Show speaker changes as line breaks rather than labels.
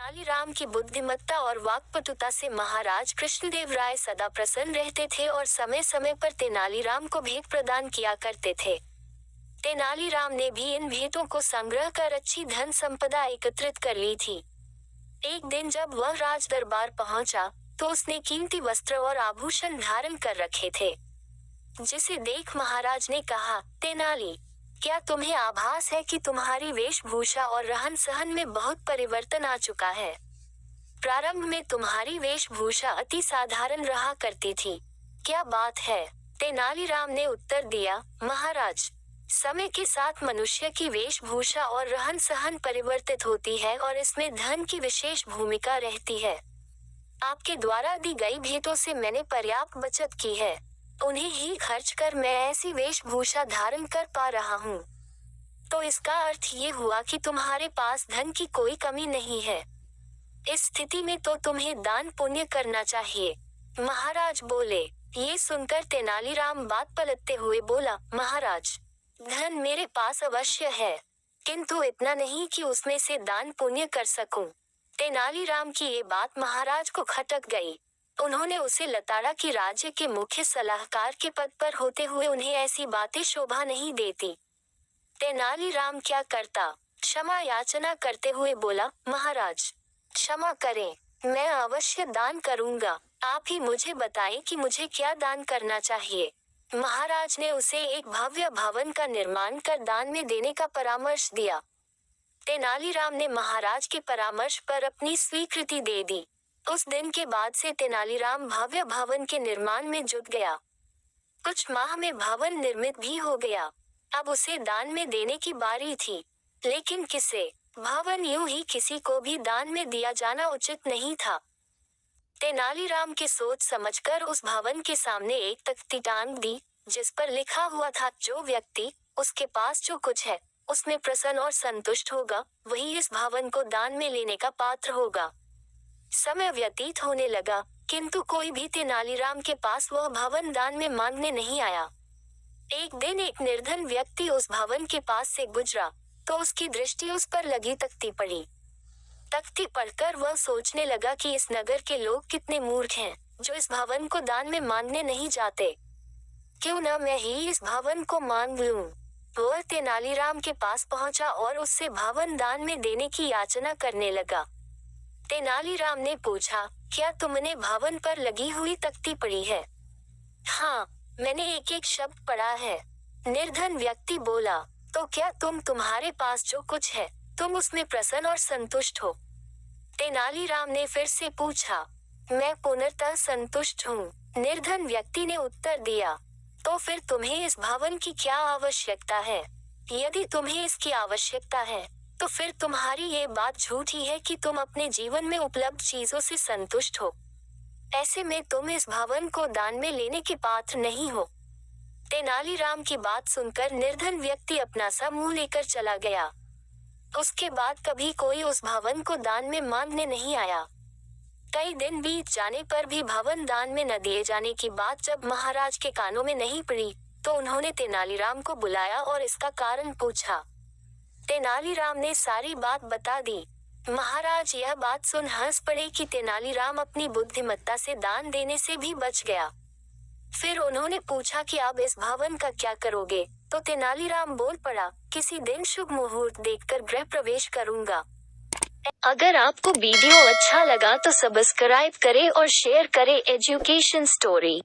तेनालीराम की बुद्धिमत्ता और वाक्पटुता से महाराज कृष्णदेव राय सदा प्रसन्न रहते थे और समय समय पर तेनालीराम को भेंट प्रदान किया करते थे। तेनालीराम ने भी इन भेंटों को संग्रह कर अच्छी धन संपदा एकत्रित कर ली थी। एक दिन जब वह राज दरबार पहुंचा, तो उसने कीमती वस्त्र और आभूषण धारण कर रखे थे, जिसे देख महाराज ने कहा, तेनाली, क्या तुम्हें आभास है कि तुम्हारी वेशभूषा और रहन सहन में बहुत परिवर्तन आ चुका है? प्रारंभ में तुम्हारी वेशभूषा अति साधारण रहा करती थी। क्या बात है? तेनालीराम ने उत्तर दिया, महाराज, समय के साथ मनुष्य की वेशभूषा और रहन सहन परिवर्तित होती है और इसमें धन की विशेष भूमिका रहती है। आपके द्वारा दी गई भेंटों से मैंने पर्याप्त बचत की है। उन्हें ही खर्च कर मैं ऐसी वेशभूषा धारण कर पा रहा हूँ। तो इसका अर्थ ये हुआ कि तुम्हारे पास धन की कोई कमी नहीं है। इस स्थिति में तो तुम्हें दान पुण्य करना चाहिए। महाराज बोले। ये सुनकर तेनालीराम बात पलटते हुए बोला, महाराज, धन मेरे पास अवश्य है, किंतु इतना नहीं कि उसमें से दान पुण्य कर सकूं। तेनालीराम की ये बात महाराज को खटक गई। उन्होंने उसे लताड़ा कि राज्य के मुख्य सलाहकार के पद पर होते हुए उन्हें ऐसी बातें शोभा नहीं देती। तेनालीराम क्या करता? क्षमा याचना करते हुए बोला, महाराज, क्षमा करें, मैं अवश्य दान करूंगा। आप ही मुझे बताएं कि मुझे क्या दान करना चाहिए। महाराज ने उसे एक भव्य भवन का निर्माण कर दान में देने का परामर्श दिया। तेनालीराम ने महाराज के परामर्श पर अपनी स्वीकृति दे दी। उस दिन के बाद से तेनालीराम भव्य भवन के निर्माण में जुट गया। कुछ माह में भवन निर्मित भी हो गया। अब उसे दान में देने की बारी थी, लेकिन किसे? भवन यूं ही किसी को भी दान में दिया जाना उचित नहीं था। तेनालीराम के सोच समझकर उस भवन के सामने एक तख्ती टांग दी, जिस पर लिखा हुआ था, जो व्यक्ति उसके पास जो कुछ है उसमें प्रसन्न और संतुष्ट होगा, वही इस भवन को दान में लेने का पात्र होगा। समय व्यतीत होने लगा, किंतु कोई भी तेनालीराम के पास वह भवन दान में मांगने नहीं आया। एक दिन एक निर्धन व्यक्ति उस भवन के पास से गुजरा, तो उसकी दृष्टि उस पर लगी तख्ती पड़ी। तख्ती पढ़कर वह सोचने लगा कि इस नगर के लोग कितने मूर्ख हैं, जो इस भवन को दान में मांगने नहीं जाते। क्यों न मैं ही इस भवन को मांग लूं। वह तेनालीराम के पास पहुंचा और उससे भवन दान में देने की याचना करने लगा। तेनालीराम ने पूछा, क्या तुमने भवन पर लगी हुई तख्ती पढ़ी है? हाँ, मैंने एक एक शब्द पढ़ा है। निर्धन व्यक्ति बोला, तो क्या तुम्हारे पास जो कुछ है, तुम उसमें प्रसन्न और संतुष्ट हो? तेनालीराम ने फिर से पूछा। मैं पूर्णतः संतुष्ट हूँ, निर्धन व्यक्ति ने उत्तर दिया। तो फिर तुम्हें इस भवन की क्या आवश्यकता है? यदि तुम्हें इसकी आवश्यकता है, तो फिर तुम्हारी ये बात झूठी है कि तुम अपने जीवन में उपलब्ध चीजों से संतुष्ट हो। ऐसे में तुम इस भवन को दान में लेने के पात्र नहीं हो। तेनालीराम की बात सुनकर निर्धन व्यक्ति अपना सा मुंह लेकर चला गया। उसके बाद कभी कोई उस भवन को दान में मांगने नहीं आया। कई दिन बीत जाने पर भी भवन दान में न दिए जाने की बात जब महाराज के कानों में नहीं पड़ी, तो उन्होंने तेनालीराम को बुलाया और इसका कारण पूछा। तेनालीराम ने सारी बात बता दी। महाराज यह बात सुन हंस पड़े कि तेनालीराम अपनी बुद्धिमत्ता से दान देने से भी बच गया। फिर उन्होंने पूछा कि अब इस भवन का क्या करोगे? तो तेनालीराम बोल पड़ा, किसी दिन शुभ मुहूर्त देखकर गृह प्रवेश करूंगा। अगर आपको वीडियो अच्छा लगा तो सब्सक्राइब करें और शेयर करें एजुकेशन स्टोरी।